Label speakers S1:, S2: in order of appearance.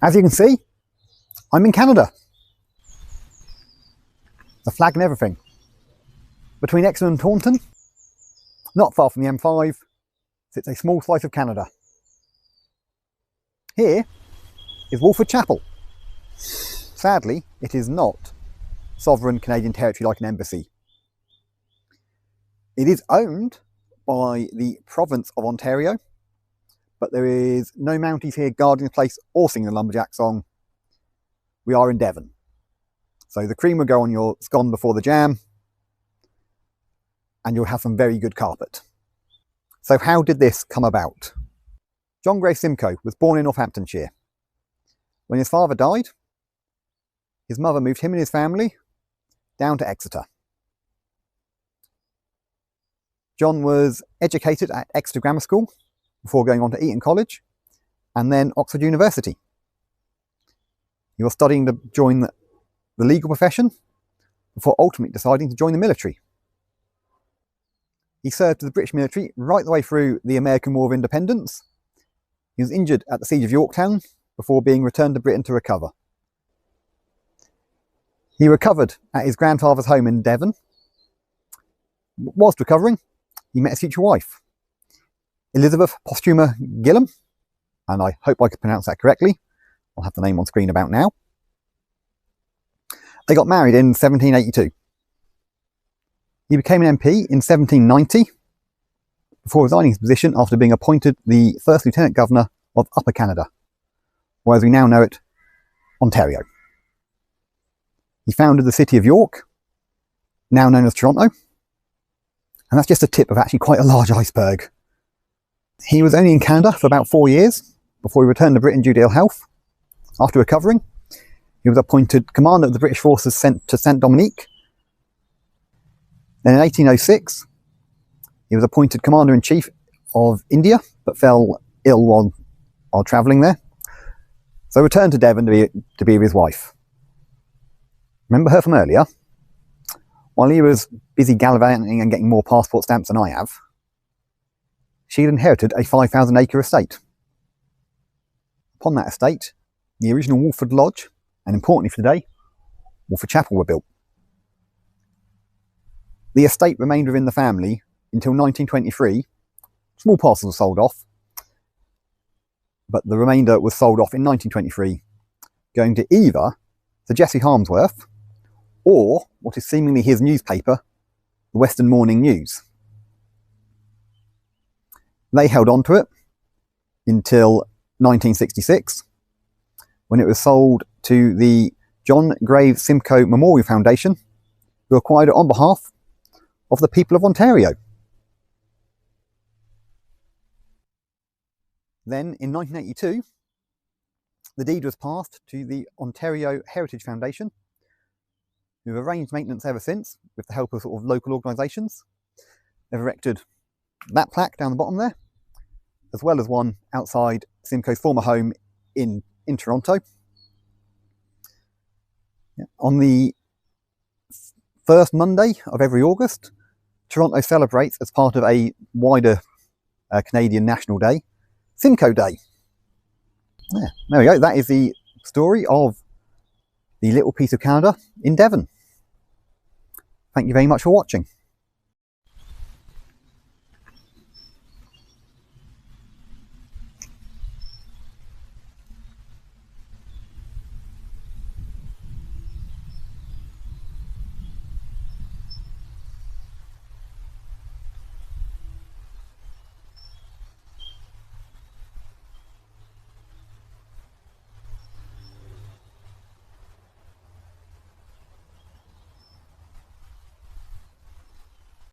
S1: As you can see, I'm in Canada. The flag and everything. Between Exeter and Taunton, not far from the M5, sits a small slice of Canada. Here is Wolford Chapel. Sadly, it is not sovereign Canadian territory like an embassy. It is owned by the province of Ontario, but there is no Mounties here guarding the place or singing the lumberjack song. We are in Devon. So the cream will go on your scone before the jam, and you'll have some very good carpet. So how did this come about? John Graves-Simcoe was born in Northamptonshire. When his father died, his mother moved him and his family down to Exeter. John was educated at Exeter Grammar School before going on to Eton College and then Oxford University. He was studying to join the legal profession before ultimately deciding to join the military. He served in the British military right the way through the American War of Independence. He was injured at the Siege of Yorktown before being returned to Britain to recover. He recovered at his grandfather's home in Devon. Whilst recovering, he met his future wife, Elizabeth Posthuma Gillam, and I hope I could pronounce that correctly. I'll have the name on screen about now. They got married in 1782. He became an MP in 1790 before resigning his position after being appointed the first Lieutenant Governor of Upper Canada, or as we now know it, Ontario. He founded the city of York, now known as Toronto, and that's just a tip of actually quite a large iceberg. He was only in Canada for about 4 years before he returned to Britain due to ill health. After recovering, he was appointed commander of the British forces sent to Saint Dominique. Then in 1806, he was appointed commander-in-chief of India, but fell ill while travelling there. So returned to Devon to be with his wife. Remember her from earlier? While he was busy gallivanting and getting more passport stamps than I have, she had inherited a 5,000-acre estate. Upon that estate, the original Wolford Lodge, and importantly for today, Wolford Chapel were built. The estate remained within the family until 1923. Small parcels were sold off, but the remainder was sold off in 1923, going to either Sir Jesse Harmsworth or what is seemingly his newspaper, the Western Morning News. They held on to it until 1966, when it was sold to the John Graves-Simcoe Memorial Foundation, who acquired it on behalf of the people of Ontario. Then in 1982, the deed was passed to the Ontario Heritage Foundation, who've arranged maintenance ever since with the help of sort of local organisations. They've erected that plaque down the bottom there, as well as one outside Simcoe's former home in Toronto. On the first Monday of every August, Toronto celebrates, as part of a wider Canadian National Day, Simcoe Day. Yeah, there we go. That is the story of the little piece of Canada in Devon. Thank you very much for watching.